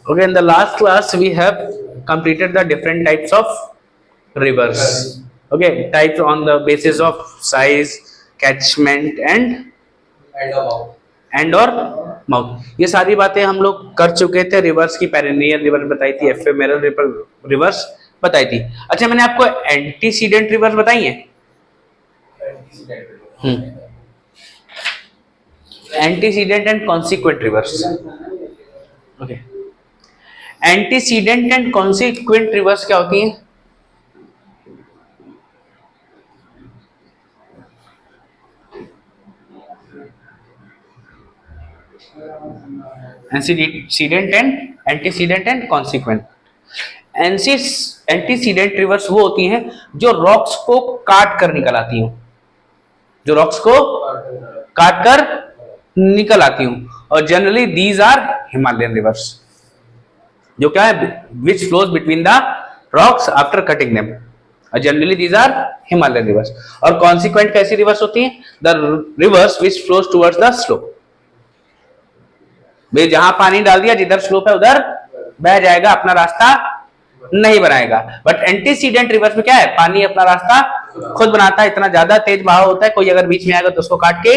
Okay, in the last class we have completed the different types of rivers. Okay, types on the basis of size, catchment and or mouth. ये सारी बातें हम लोग कर चुके थे. रिवर्स की पेरिनियल रिवर बताई थी, एफेमेरल रिवर्स बताई थी. अच्छा, मैंने आपको एंटीसीडेंट रिवर्स बताई है. Antecedent and consequent reverse. Okay, antecedent and consequent reverse क्या होती है? Antecedent and consequent. Antecedent reverse वो होती हैं जो रॉक्स को काट कर निकल आती हूं, जो रॉक्स को काट कर निकल आती हूं. और generally these are Himalayan rivers, जो क्या है, which flows between the rocks after cutting them. Generally these are Himalayan rivers. और कॉन्सिक्वेंट कैसी रिवर्स होती है? The rivers which flows towards the slope. भाई जहां पानी डाल दिया, जिधर स्लोप है उधर बह जाएगा, अपना रास्ता नहीं बनाएगा. बट एंटीसीडेंट रिवर्स में क्या है, पानी अपना रास्ता खुद बनाता है. इतना ज्यादा तेज बहाव होता है, कोई अगर बीच में आएगा तो उसको काट के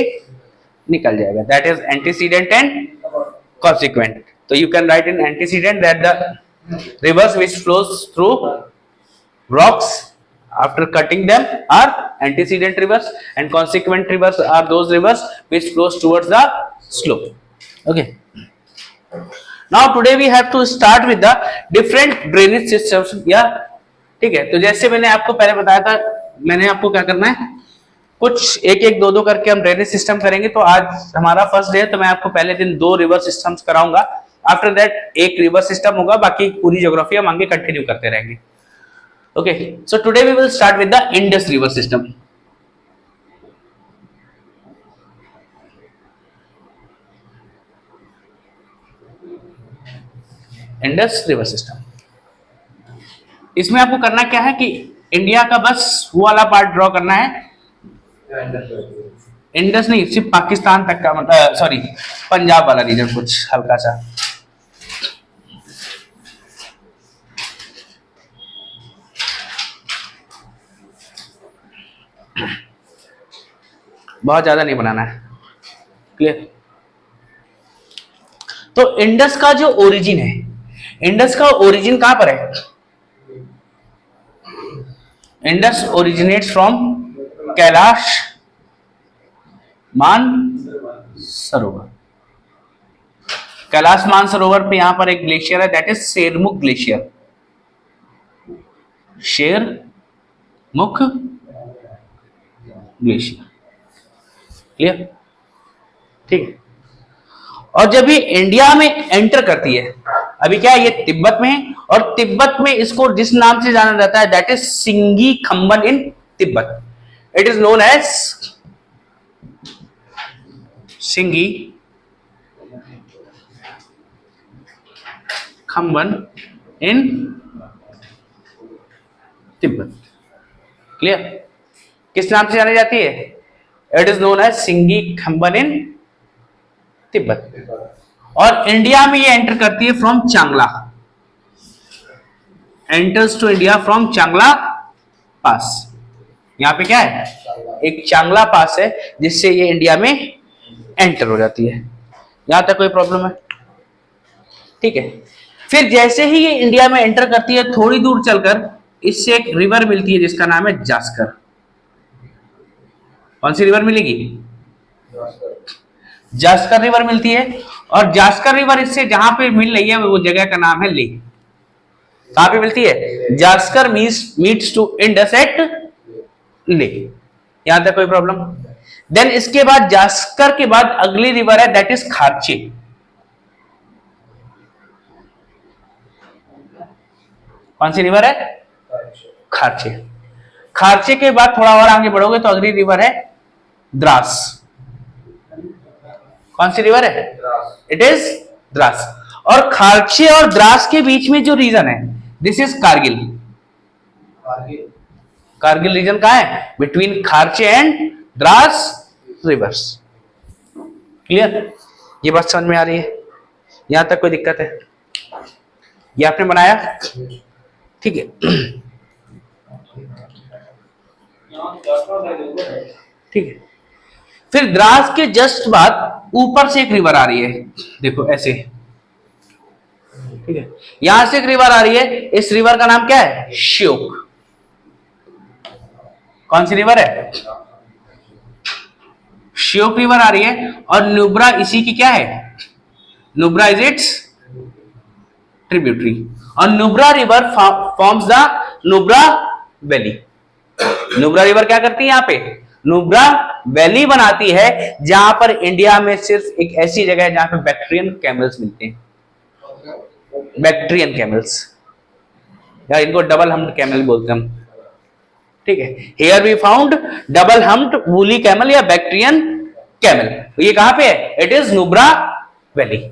निकल जाएगा. That is antecedent and consequent. तो you can write in antecedent that the rivers which flows through rocks after cutting them are antecedent rivers, and consequent rivers are those rivers which flows towards the slope. Okay, now today we have to start with the different drainage systems. Yeah, ठीक है. तो जैसे मैंने आपको पहले बताया था, मैंने आपको क्या करना है, कुछ एक एक दो दो करके हम ड्रेनेज सिस्टम करेंगे. तो आज हमारा फर्स्ट डे है, तो मैं आपको पहले दिन 2 रिवर सिस्टम्स कराऊंगा. आफ्टर दैट एक रिवर सिस्टम होगा, बाकी पूरी ज्योग्राफी हम आगे कंटिन्यू करते रहेंगे. Okay, so today we will start with the Indus river system. Indus river system. इसमें आपको करना क्या है कि इंडिया का बस वो वाला पार्ट ड्रॉ करना है. इंडस नहीं, सिर्फ पाकिस्तान तक का, मतलब सॉरी पंजाब वाला रीजन, कुछ हल्का सा. बहुत ज्यादा नहीं बनाना है. क्लियर? तो इंडस का जो ओरिजिन है, इंडस का ओरिजिन कहां पर है? Indus originates from Kailash Mansarovar. Kailash Mansarovar पे यहां पर एक ग्लेशियर है, that is Shermukh glacier. Shermukh glacier. Clear? ठीक है. और जब ये इंडिया में एंटर करती है, अभी क्या है, ये तिब्बत में है, और तिब्बत में इसको जिस नाम से जाना जाता है, that is Singi Khamban in Tibet. It is known as Singi Khamban in Tibet. Clear? किस नाम से जानी जाती है? It is known as Singi Khamban in Tibet. और इंडिया में ये एंटर करती है फ्रॉम चांगला. एंटर्स टू इंडिया फ्रॉम चांगला पास. यहां पे क्या है, एक चांगला पास है, जिससे ये इंडिया में एंटर हो जाती है. यहां तक कोई प्रॉब्लम है? ठीक है. फिर जैसे ही ये इंडिया में एंटर करती है, थोड़ी दूर चलकर इससे एक रिवर मिलती है जिसका नाम है जास्कर. कौन सी रिवर मिलेगी? जास्कर रिवर मिलती है. और जास्कर रिवर इससे जहां पे मिल रही है, वो जगह का नाम है ले. कहां पे मिलती है? Zanskar meets to Indus at Leh. यहां तक कोई प्रॉब्लम? देन इसके बाद जास्कर के बाद अगली रिवर है, दैट इज खारचे. कौन सी रिवर है? खारचे. खारचे के बाद थोड़ा और आगे बढ़ोगे तो अगली रिवर है द्रास. कौन सी रिवर है? It is Dras. और खारचे और द्रास के बीच में जो रीजन है, this is Kargil. Kargil region कहां है? Between Kharche and Dras rivers. Clear? ये बात समझ में आ रही है? यहां तक कोई दिक्कत है? ये आपने बनाया, ठीक है। ठीक है, फिर द्रास के जस्ट बाद ऊपर से एक रिवर आ रही है, देखो ऐसे, ठीक है, यहां से एक रिवर आ रही है, इस रिवर का नाम क्या है? श्योक। कौन सी रिवर है? श्योक रिवर आ रही है, और नुब्रा इसी की क्या है? नुब्रा इज इट्स ट्रिब्यूटरी, और Nubra river forms the Nubra valley. Nubra river क्या करती है? यहां पे नुब्रा वैली बनाती है, जहां पर इंडिया में सिर्फ एक ऐसी जगह है जहां पे बैक्टीरियन कैमल्स मिलते हैं, बैक्टीरियन कैमल्स, या इनको डबल हम्प्ड कैमल बोलते हैं हम, ठीक है। Here we found double humped woolly camel या बैक्टीरियन कैमल। ये कहां पे है? It is Nubra valley.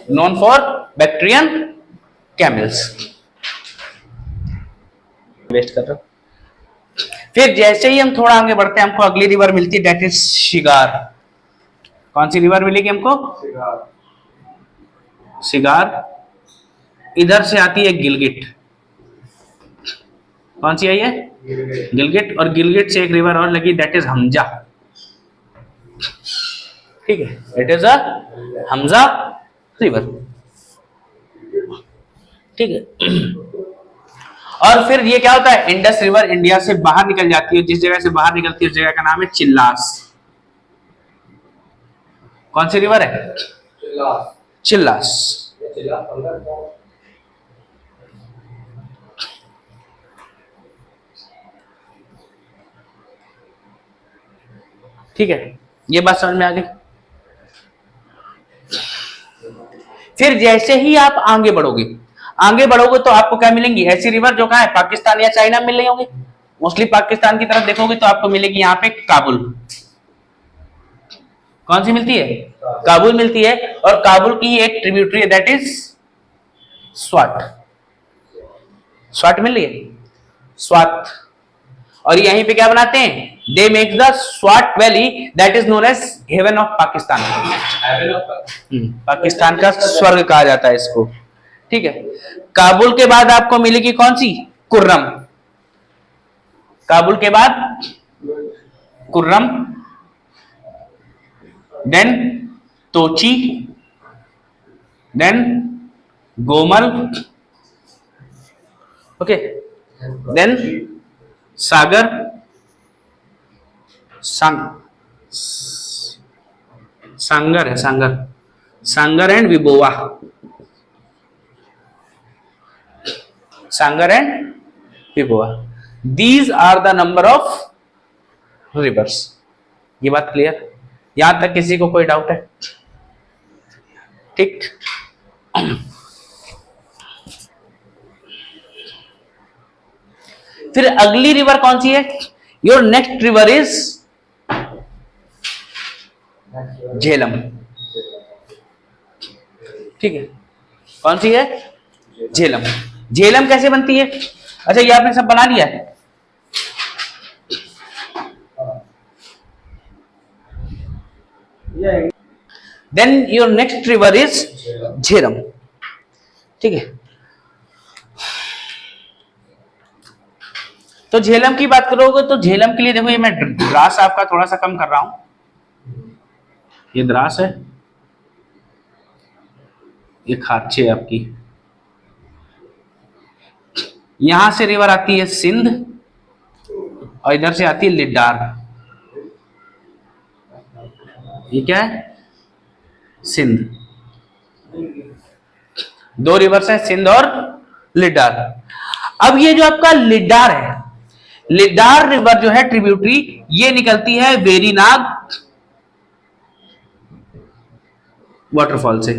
known for Bactrian camels। Waste कर रहा हूं। फिर जैसे ही हम थोड़ा आगे बढ़ते हैं, हमको अगली रिवर मिलती है, दैट इज शिगार। कौन सी रिवर मिलेगी हमको? शिगार। इधर से आती है गिलगिट। कौन सी आई है? गिलगिट। और गिलगिट से एक रिवर और लगी, दैट इज हमजा। ठीक है, it is a Hamza river, ठीक है। और फिर ये क्या होता है? इंडस रिवर इंडिया से बाहर निकल जाती है, जिस जगह से बाहर निकलती है उस जगह का नाम है चिल्लास। कौन सी रिवर है? चिल्लास। ठीक है, ये बात समझ में आ गई। फिर जैसे ही आप आगे बढ़ोगे तो आपको क्या मिलेंगी? ऐसी रिवर जो कहां है? पाकिस्तान या चाइना में मिल रही होंगी। मोस्टली पाकिस्तान की तरफ देखोगे तो आपको मिलेगी यहां पे काबुल। कौन सी मिलती है? काबुल मिलती है, और काबुल की ही एक ट्रिब्यूटरी है, दैट इज स्वाट। स्वाट मिल रही है, स्वाट। और यहीं पे क्या बनाते हैं? They make the Swat valley, that is known as heaven of Pakistan. Pakistan का स्वर्ग कहा जाता है इसको, ठीक है। काबुल के बाद आपको मिलेगी कौन सी? कुर्रम। काबुल के बाद Kurram, then Tochi, then Gomal, okay, then Sagar, Sangar है, Sangar and Vibowa, Sangar and Vibowa. These are the number of rivers. ये बात क्लियर? यहां तक किसी को कोई डाउट है? ठीक। फिर अगली रिवर कौन सी है? Your next river is Jhelum, ठीक है। कौन सी है? झेलम। झेलम कैसे बनती है? अच्छा, ये आपने सब बना लिया है। Then your next river is Jhelum, ठीक है। तो झेलम की बात करोगे तो झेलम के लिए देखो, ये मैं द्रास आपका थोड़ा सा कम कर रहा हूं, ये द्रास है, ये खाचे आपकी। यहां से रिवर आती है सिंध, और इधर से आती है लिडार। ये क्या है? सिंध। दो रिवर्स है, सिंध और लिडार। अब ये जो आपका लिडार है, लिडार रिवर जो है ट्रिब्यूटरी, ये निकलती है वेरीनाग वाटरफॉल से।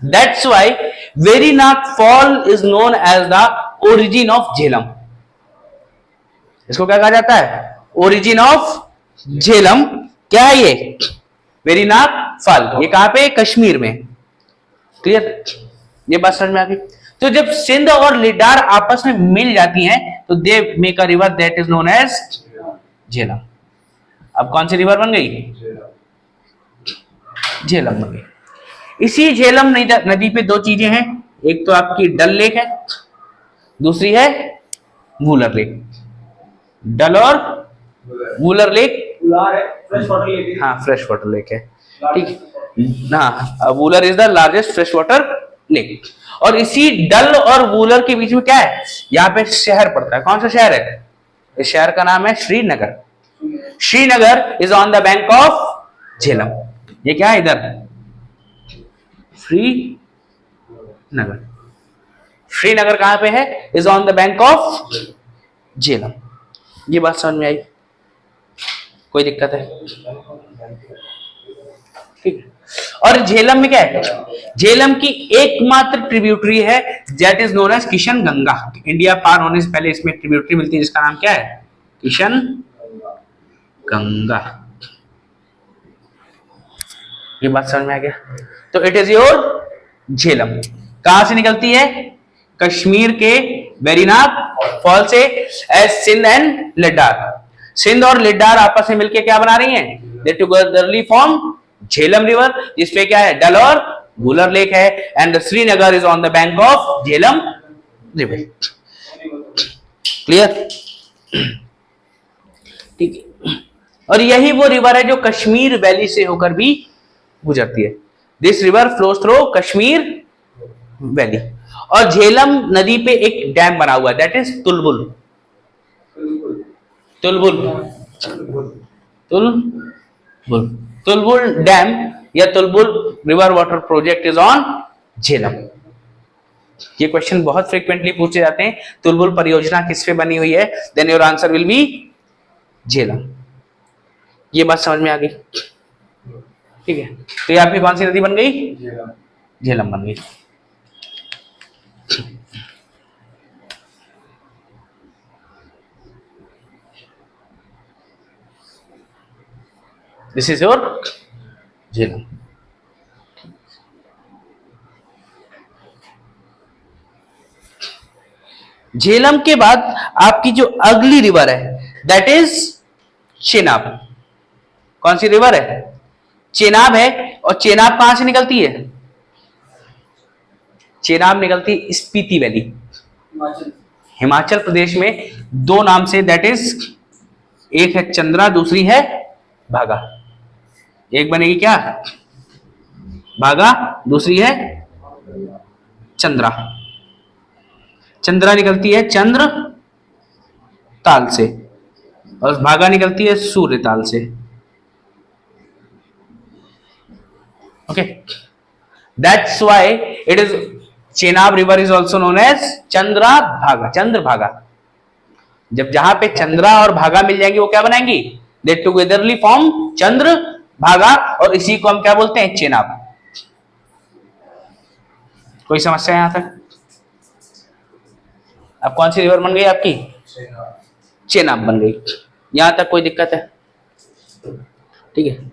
That's why Verinag fall is known as the origin of Jhelum. इसको क्या कहा जाता है? Origin of Jhelum. क्या है ये? वेरीनाग फॉल। ये कहां पे? कश्मीर में। क्लियर? ये बात समझ में आ गई। तो जब सिंध और लिडार आपस में मिल जाती हैं तो they make a river that is known as Jhelum. अब कौन सी रिवर बन गई? झेलम बन गई। इसी झेलम नदी पे दो चीजें हैं, एक तो आपकी डल लेक है, दूसरी है वूलर लेक। डल और Wular lake fresh water lake. हाँ फ्रेश वाटर लेक है, ठीक। हाँ Wular is the largest fresh water lake. और इसी डल और वूलर के बीच में क्या है, यहाँ पे शहर पड़ता है। कौन सा शहर है? इस शहर का नाम है Srinagar. Srinagar is on the bank of Jhelum. ये क्या है इधर? श्रीनगर। श्रीनगर कहां पे है? Is on the bank of Jhelum. ये बात समझ में आई? कोई दिक्कत है? ठीक है। और झेलम में क्या है? झेलम की एकमात्र ट्रिब्यूटरी है that is known as Kishan Ganga. India पार होने से पहले इसमें ट्रिब्यूटरी मिलती है जिसका नाम क्या है? किशन गंगा। ये बात समझ में आ गया? तो इट इज योर झेलम। कहां से निकलती है? कश्मीर के वेरीनाग फॉल से एज सिंध एंड लिडार। सिंध और लिडार आपस में मिलकर क्या बना रही हैं? They togetherly form Jhelum river, जिसपे क्या है? डल और वूलर लेक है। And Srinagar is on the bank of Jhelum river. Clear? ठीक है। और यही वो रिवर है जो कश्मीर वैली से होकर भी गुजरती है। This river flows through Kashmir valley. और झेलम नदी पे एक डैम बना हुआ है that is Tulbul. Tulbul Tulbul Tulbul dam या Tulbul river water project is on Jhelum. ये क्वेश्चन बहुत फ्रीक्वेंटली पूछे जाते हैं, तुलबुल परियोजना किस पे बनी हुई है? Then your answer will be Jhelum. ये बात समझ में आ गई? ठीक है। तो यहाँ पे कौन सी नदी बन गई? झेलम बन गई। This is your Jhelum. Jhelum के बाद आपकी जो अगली रिवर है दैट इज चेनाब। कौन सी रिवर है? चेनाब है। और चेनाब कहां से निकलती है? चेनाब निकलती है स्पीति वैली, हिमाचल प्रदेश में। दो नाम से, दैट इज एक है चंद्रा, दूसरी है भागा। एक बनेगी क्या? भागा, दूसरी है चंद्रा। चंद्रा निकलती है चंद्र ताल से और भागा निकलती है सूर्य ताल से। Okay, that's why it is Chenab river is also known as Chandra Bhaga, Chandra भागा। जब जहां पे चंद्रा और भागा मिल जाएंगी वो क्या बनाएंगी? दे टुगेदरली फॉर्म चंद्र भागा, और इसी को हम क्या बोलते हैं? चेनाब। कोई समस्या यहां तक? अब कौन सी रिवर बन गई आपकी? चेनाब बन गई। यहां तक कोई दिक्कत है? ठीक है।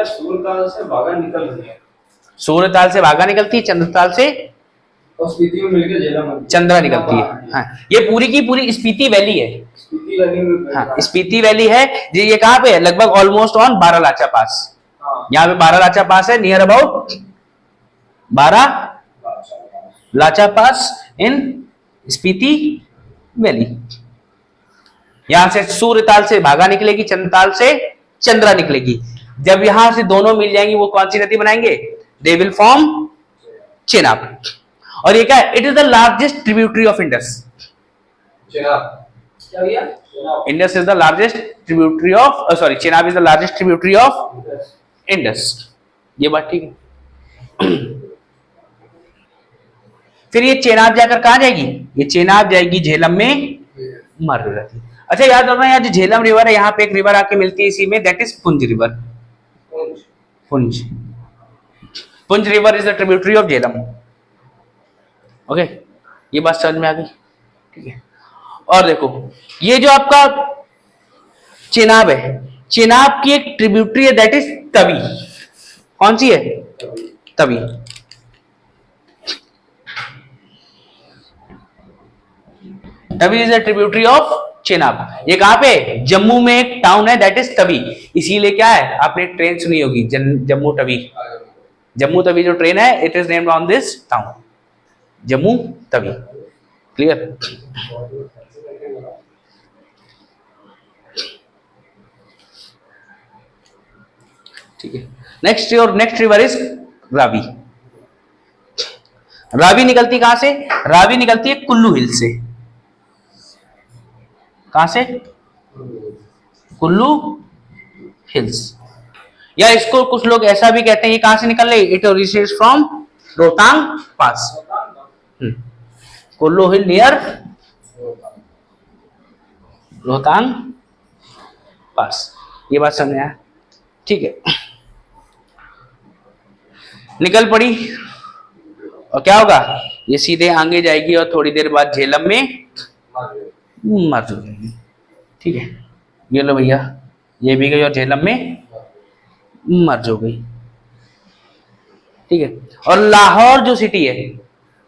सूर्यताल से भागा निकल रही है। सूर्यताल से भागा निकलती है, चंद्रताल से और स्पीति में मिलकर झेलम चंद्रा निकलती है। हाँ, ये पूरी की पूरी स्पीति वैली है। स्पीति वैली में, हाँ स्पीति वैली है जी। ये कहां पे है? लगभग ऑलमोस्ट ऑन बारालाचा पास। यहाँ पे बारालाचा पास है, near about Baralacha pass in Spiti valley. यहां से सूर्यताल से भागा निकलेगी, चंद्रताल से चंद्रा निकलेगी। जब यहां से दोनों मिल जाएंगी वो कौन सी नदी बनाएंगे? They will form Chenab. और ये क्या है? It is the largest tributary of Indus. Chenab क्या भैया? Indus is the largest tributary of, sorry, Chenab is the largest tributary of Indus. ये बात ठीक है। फिर ये चेनाब जाकर कहां जाएगी? ये चेनाब जाएगी झेलम में मर जाती। अच्छा याद रखना, यहाँ जो झेलम रिवर है यहाँ पे एक रिवर आके मिलती है इसी में, दैट इज पुंज रिवर। पुंज पुंज river is the tributary of Jhelum. Okay, ये बात समझ में आ गई? ठीक है। और देखो ये जो आपका चेनाब है, चेनाब की एक ट्रिब्यूटरी है दैट इज तवी। कौन सी है? Tawi. Tawi is a tributary of Chenab. ये कहां पे? जम्मू में एक टाउन है दैट इज तवी। इसीलिए क्या है, आपने ट्रेन सुनी होगी जम्मू तवी। जम्मू तवी जो ट्रेन है, it is named on this town, Jammu Tawi. Clear? ठीक है। Next, your next river is Ravi. Ravi निकलती कहां से? रावी निकलती है कुल्लू हिल से। कहां से? कुल्लू हिल्स। या इसको कुछ लोग ऐसा भी कहते हैं, ये कहां से निकल रही? It originates from Rohtang pass. Kullu hill near Rohtang pass. ये बात समझ आया? ठीक है। निकल पड़ी और क्या होगा, ये सीधे आगे जाएगी और थोड़ी देर बाद झेलम में मर जाएगी। ठीक है, ये लो भैया, ये भी गई और झेलम में मर जो गई। ठीक है। और लाहौर जो सिटी है,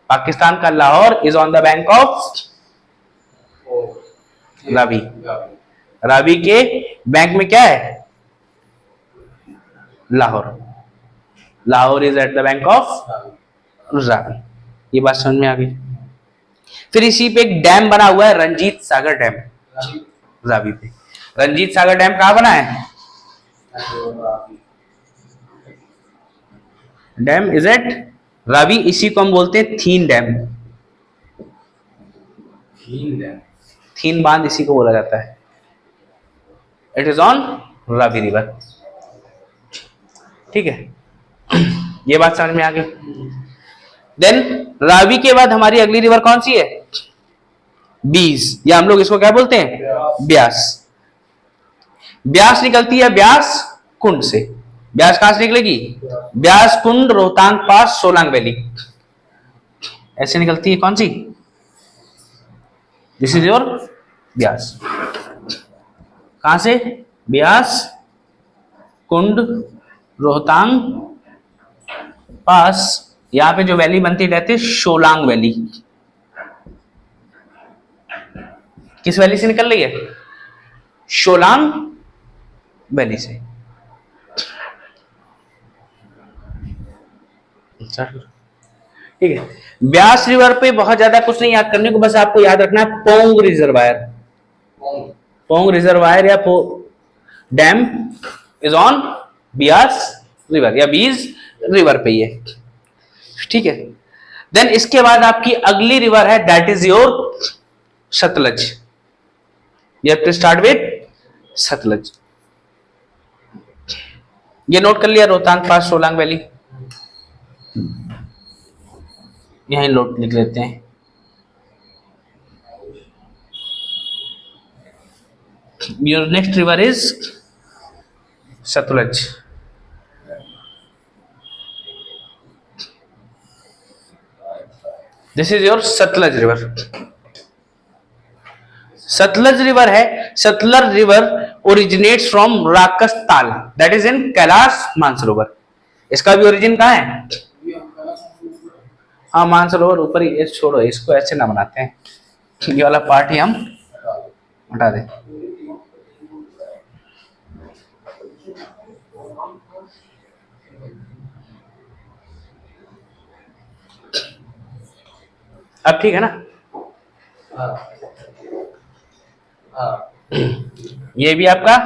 पाकिस्तान का Lahore is on the bank of Ravi. Ravi के बैंक में क्या है? Lahore. Lahore is at the bank of Ravi. ये बात समझ में आ गई? फिर इसी पे एक डैम बना हुआ है, रंजीत सागर डैम, रावी पे। रंजीत सागर डैम कहां बना है? Dam is at Ravi. इसी को हम बोलते हैं थीन डैम। थीन बांध इसी को बोला जाता है। It is on Ravi river. ठीक है, ये बात समझ में आ गई? देन रावी के बाद हमारी अगली रिवर कौन सी है? बीज, या हम लोग इसको क्या बोलते हैं? ब्यास। ब्यास निकलती है ब्यास कुंड से। ब्यास कहां से निकलेगी? ब्यास कुंड, रोहतांग पास, सोलांग वैली, ऐसे निकलती है। कौन सी? This is your Beas. कहां से? ब्यास कुंड, रोहतांग पास। यहां पे जो वैली बनती रहती है सोलांग वैली। किस वैली से निकल रही है? सोलांग वैली से। ठीक है। ब्यास रिवर पे बहुत ज्यादा कुछ नहीं याद करने को, बस आपको याद रखना है पोंग रिजर्वायर। पोंग रिजर्वायर या dam is on Beas river या बीज रिवर पे ही है। ठीक है। देन इसके बाद आपकी अगली रिवर है that is your Sutlej. You have to start with Sutlej. ये नोट कर लिया, रोहतांग पास, सोलांग वैली, यहीं नोट लिख लेते हैं। Your next river is Sutlej. This is your Sutlej river. Sutlej river है, Sutlej river originates from Rakshastal that is in Kailash Mansarovar. इसका भी ओरिजिन कहां है? हाँ, मानसरोवर ऊपर ही। छोड़ो, इसको ऐसे ना बनाते हैं, ये वाला पार्ट ही हम हटा दें। अब ठीक है ना? ये भी आपका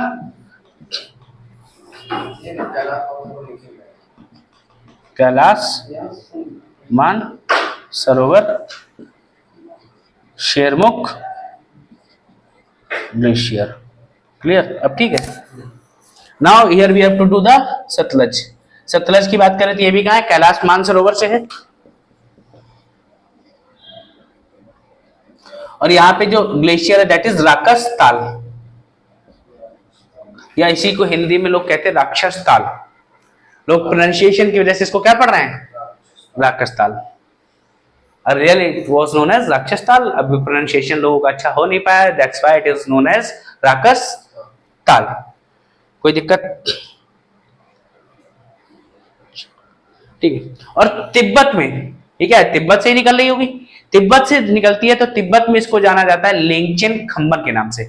कैलाश मान सरोवर शेरमुख ग्लेशियर। क्लियर? अब ठीक है। Now here we have to do the Sutlej. Sutlej की बात करें तो ये भी कहां है? कैलाश मानसरोवर से है। और यहां पे जो ग्लेशियर है दैट इज राकस ताल, या इसी को हिंदी में लोग कहते हैं राक्षस ताल। लोग प्रोनाउंसिएशन की वजह से इसको क्या पढ़ रहे हैं? राकस ताल। Earlier it was known as राक्षस ताल, अब प्रोनाउंसिएशन लोगों का अच्छा हो नहीं पाया, that's why it is known as राकस ताल। कोई दिक्कत? ठीक है। और तिब्बत में, ठीक है, तिब्बत से ही निकल रही होगी, तिब्बत से निकलती है तो तिब्बत में इसको जाना जाता है लेंगचेन खम्बन के नाम से।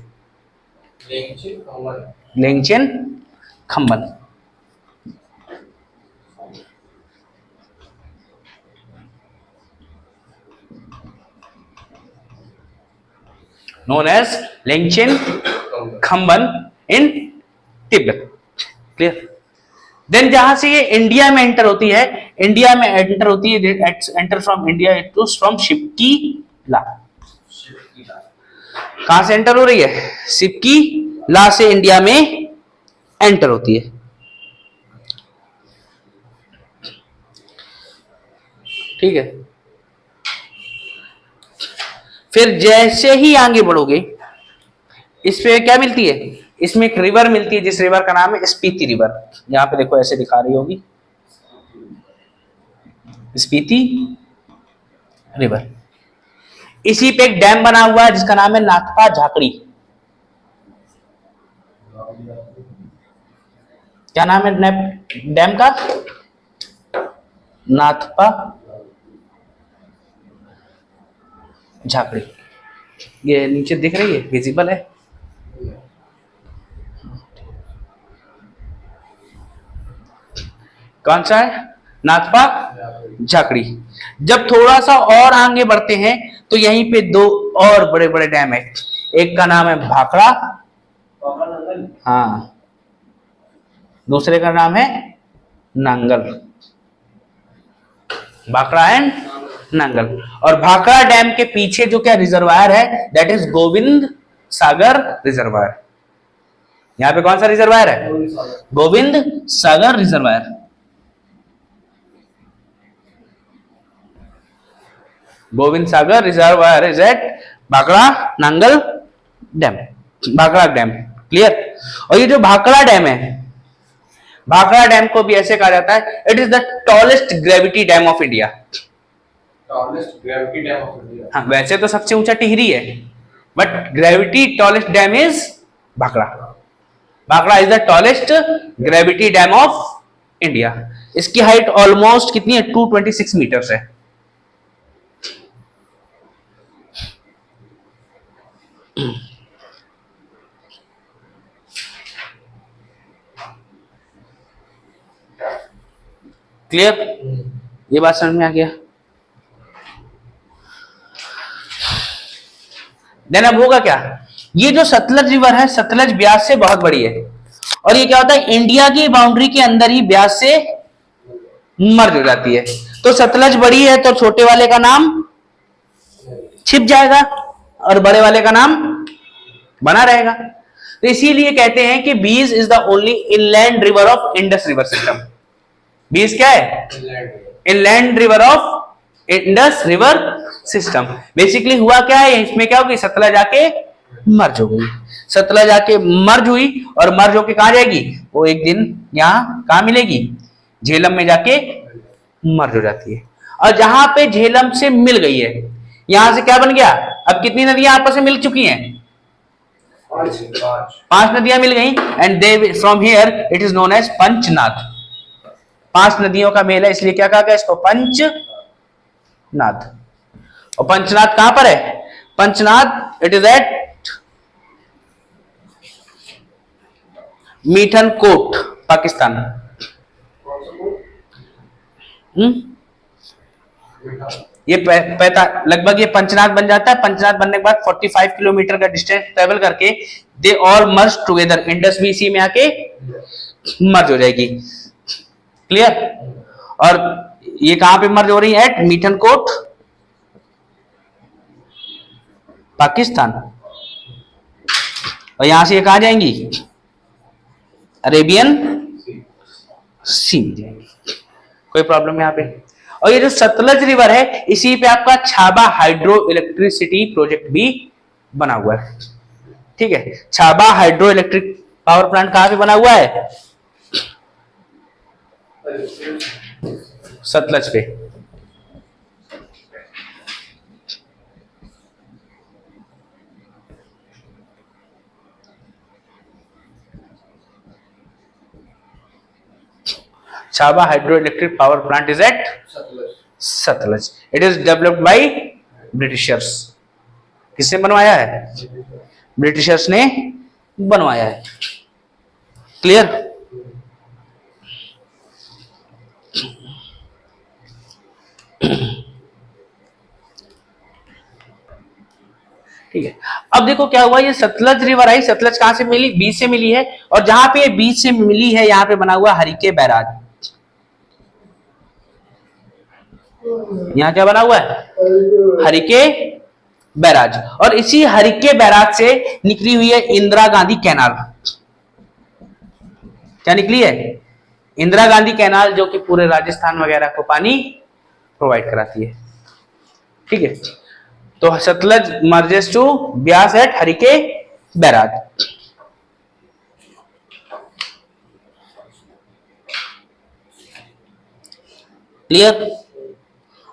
लेंगचेन खम्बन। known as लेंगचेन खम्बन इन तिब्बत। क्लियर? देन जहां से ये इंडिया में एंटर होती है, इंडिया में एंटर होती है, enter from India it to from Shipki La. कहां से एंटर हो रही है? शिपकी ला से इंडिया में एंटर होती है। ठीक है। फिर जैसे ही आगे बढ़ोगे, इस पे क्या मिलती है? इसमें एक रिवर मिलती है, जिस रिवर का नाम है स्पीति रिवर। यहां पे देखो ऐसे दिखा रही होगी, स्पीति रिवर। इसी पे एक डैम बना हुआ है जिसका नाम है नाथपा झाकड़ी। क्या नाम है डैम का? नाथपा झाकड़ी। ये नीचे दिख रही है, विजिबल है। कौन सा है? नाथपा झाकड़ी। जब थोड़ा सा और आगे बढ़ते हैं तो यहीं पे दो और बड़े बड़े डैम है। एक का नाम है भाखड़ा, हाँ, दूसरे का नाम है नांगल। भाखड़ा एंड नांगल। और भाखड़ा डैम के पीछे जो क्या रिजर्वायर है, that is Govind Sagar reservoir. यहां पे कौन सा रिजर्वायर है? Govind Sagar reservoir. Govind Sagar reservoir is at Bhakra Nangal dam, Bhakra dam. Clear? और ये जो भाखड़ा डैम है, भाखड़ा डैम को भी ऐसे कहा जाता है, it is the tallest gravity dam of India. Tallest gravity dam of India. हाँ, वैसे तो सबसे ऊंचा टिहरी है, but gravity tallest dam is Bhakra. Bhakra is the tallest gravity dam of India. इसकी हाइट ऑलमोस्ट कितनी है? 226 मीटर्स है। क्लियर? ये बात समझ में आ गया? देन अब होगा क्या? ये जो सतलज रिवर है, सतलज ब्यास से बहुत बड़ी है, और ये क्या होता है, इंडिया की बाउंड्री के अंदर ही ब्यास से मर्ज हो जाती है। तो सतलज बड़ी है तो छोटे वाले का नाम छिप जाएगा और बड़े वाले का नाम बना रहेगा। तो इसीलिए कहते हैं कि बीज is the only inland river of Indus river system. बीज क्या है? Inland river of Indus river system. Basically हुआ क्या है, इसमें क्या होगी, सतलज आके मर्ज हो गई, सतलज आके मर्ज हुई, और मर्ज होके कहां जाएगी? वो एक दिन यहां कहां मिलेगी? झेलम में जाके मर्ज हो जाती है। और जहां पे झेलम से मिल गई है, यहां से क्या बन गया? अब कितनी नदियां आपस में मिल चुकी हैं? 5 नदियां मिल गई, and they from here it is known as Panchnad. 5 नदियों का मेल है, इसलिए क्या कहा गया इसको? पंचनाद। और पंचनाद कहां पर है? Panchnad it is at Mithan Kot, Pakistan. ये लगभग ये पंचनाद बन जाता है। पंचनाद बनने के बाद 45 किलोमीटर का डिस्टेंस ट्रेवल करके they all merge together, Indus भी इसी में आके मर्ज हो जाएगी। क्लियर? और ये कहां पे मर्ज हो रही है? एट मीठन कोट, पाकिस्तान। और यहां से ये कहां जाएंगी? अरेबियन सी में जाएंगी। कोई प्रॉब्लम यहां पे? और ये जो सतलज रिवर है, इसी पे आपका छाबा हाइड्रो इलेक्ट्रिसिटी प्रोजेक्ट भी बना हुआ है। ठीक है, छाबा हाइड्रो इलेक्ट्रिक पावर प्लांट कहां पे बना हुआ है? सतलज पे। Chaba hydroelectric power plant is at Satluj. Sutlej. It is developed by Britishers. किसने बनवाया है? ब्रिटिशर्स ने बनवाया है. क्लियर? ठीक है. अब देखो क्या हुआ, ये सतलज रिवर आई. सतलज कहां से मिली? बीच से मिली है. और जहां पे ये बीच से मिली है, यहां पे बना हुआ हरिके बैराज. यहां क्या बना हुआ है? हरिके बैराज. और इसी हरिके बैराज से निकली हुई है इंदिरा गांधी कैनाल. क्या निकली है? इंदिरा गांधी कैनाल, जो कि पूरे राजस्थान वगैरह को पानी प्रोवाइड कराती है. ठीक है. तो Sutlej merges to Beas at Harike barrage. Clear?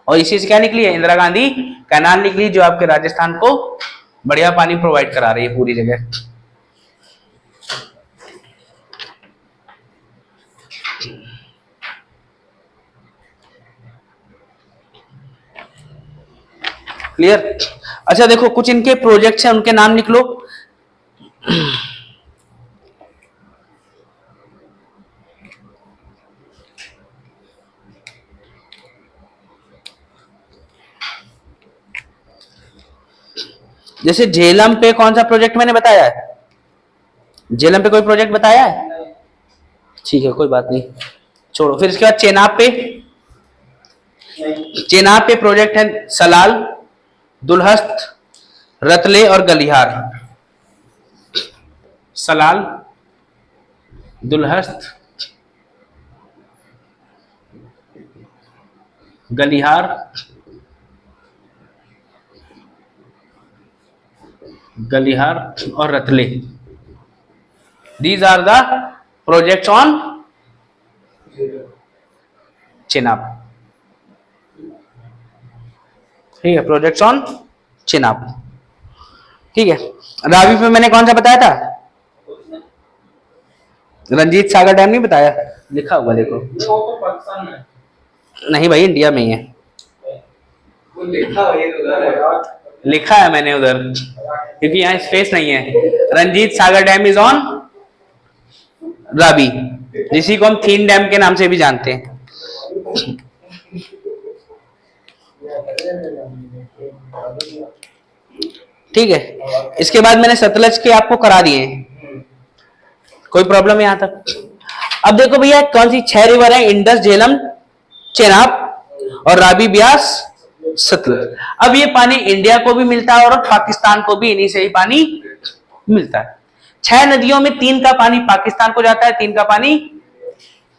और इसी से क्या निकली है? इंदिरा गांधी कैनाल निकली, जो आपके राजस्थान को बढ़िया पानी प्रोवाइड करा रही है पूरी जगह. क्लियर? अच्छा देखो, कुछ इनके प्रोजेक्ट्स हैं, उनके नाम लिख लो. जैसे झेलम पे कौन सा प्रोजेक्ट मैंने बताया है? झेलम पे कोई प्रोजेक्ट बताया है? ठीक है, कोई बात नहीं, छोड़ो. फिर इसके बाद चेनाब पे. चेनाब पे प्रोजेक्ट है सलाल, दुलहस्त, रतले और गलिहार. सलाल, दुलहस्त, गलिहार, गलिहार और Ratle. These are the projects on Chenab. ठीक है, प्रोजेक्ट्स ऑन चेनाब. ठीक है. रावी पे मैंने कौन सा बताया था? रंजीत सागर डैम नहीं बताया? लिखा हुआ देखो. वो तो पाकिस्तान में. नहीं भाई, इंडिया में ही है. वो लिखा है उधर है. लिखा है मैंने उधर, क्योंकि यहाँ स्पेस नहीं है. Ranjit Sagar dam is on Ravi, जिसी को हम थीन डैम के नाम से भी जानते हैं. ठीक है. इसके बाद मैंने सतलज के आपको करा दिए हैं. कोई प्रॉब्लम है यहां तक? अब देखो भैया, कौन सी 6 रिवर है? इंडस, झेलम, चेनाब और रावी, ब्यास, सतलज. अब ये पानी इंडिया को भी मिलता है और पाकिस्तान को भी इन्हीं से ही पानी मिलता है. 6 नदियों में 3 का पानी पाकिस्तान को जाता है, 3 का पानी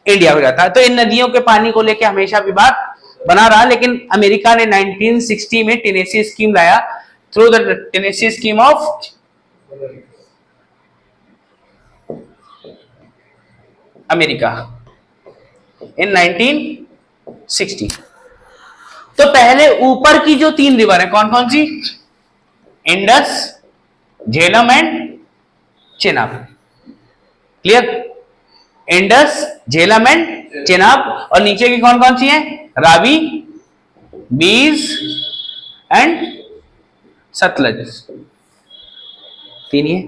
इंडिया को जाता है. तो इन नदियों के पानी को लेकर हमेशा विवाद बना रहा, लेकिन अमेरिका ने 1960 में टेनेसी स्कीम लाया. Through the Tennessee scheme of America in 1960. तो पहले ऊपर की जो 3 रिवर है, कौन कौन सी? Indus, Jhelum and Chenab. Clear? Indus, Jhelum and Chenab. और नीचे की कौन कौन सी है? रावी, बीज एंड सतलज. 3 ही है.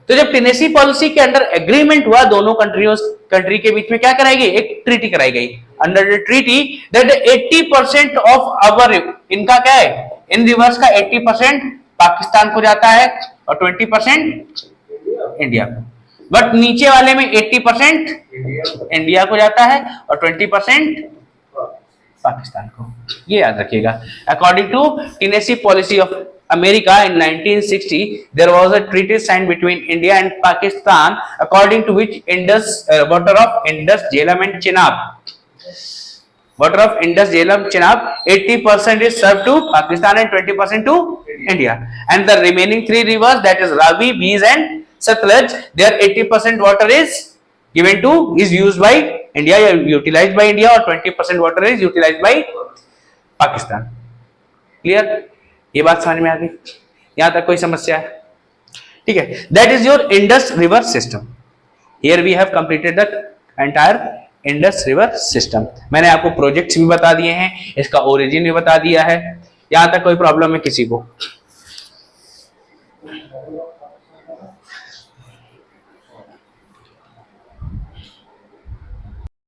तो जब टेनेसी पॉलिसी के अंडर एग्रीमेंट हुआ दोनों कंट्री के बीच में, क्या कराई गई? एक ट्रीटी कराई गई. Under the treaty that 80% of our, इनका क्या है? इन रिवर्स का 80% पाकिस्तान को जाता है और 20% इंडिया को. बट नीचे वाले में 80% इंडिया को जाता है और 20% पाकिस्तान को. ये याद रखिएगा. According to Tennessee policy of America in 1960, there was a treaty signed between India and Pakistan, according to which water of Indus, Jhelum and Chenab, water of Indus, Jhelum, Chenab, 80% is served to Pakistan and 20% to India, and the remaining 3 rivers, that is Ravi, Beas and Satluj, their 80% water is given to, is used by India, utilized by India, or 20% water is utilized by Pakistan. Clear? ये बात समझ में आ गई? यहां तक कोई समस्या है? ठीक है. That is your Indus river system. Here we have completed the entire Indus river system. मैंने आपको प्रोजेक्ट्स भी बता दिए हैं, इसका ओरिजिन भी बता दिया है। यहां तक कोई प्रॉब्लम है किसी को?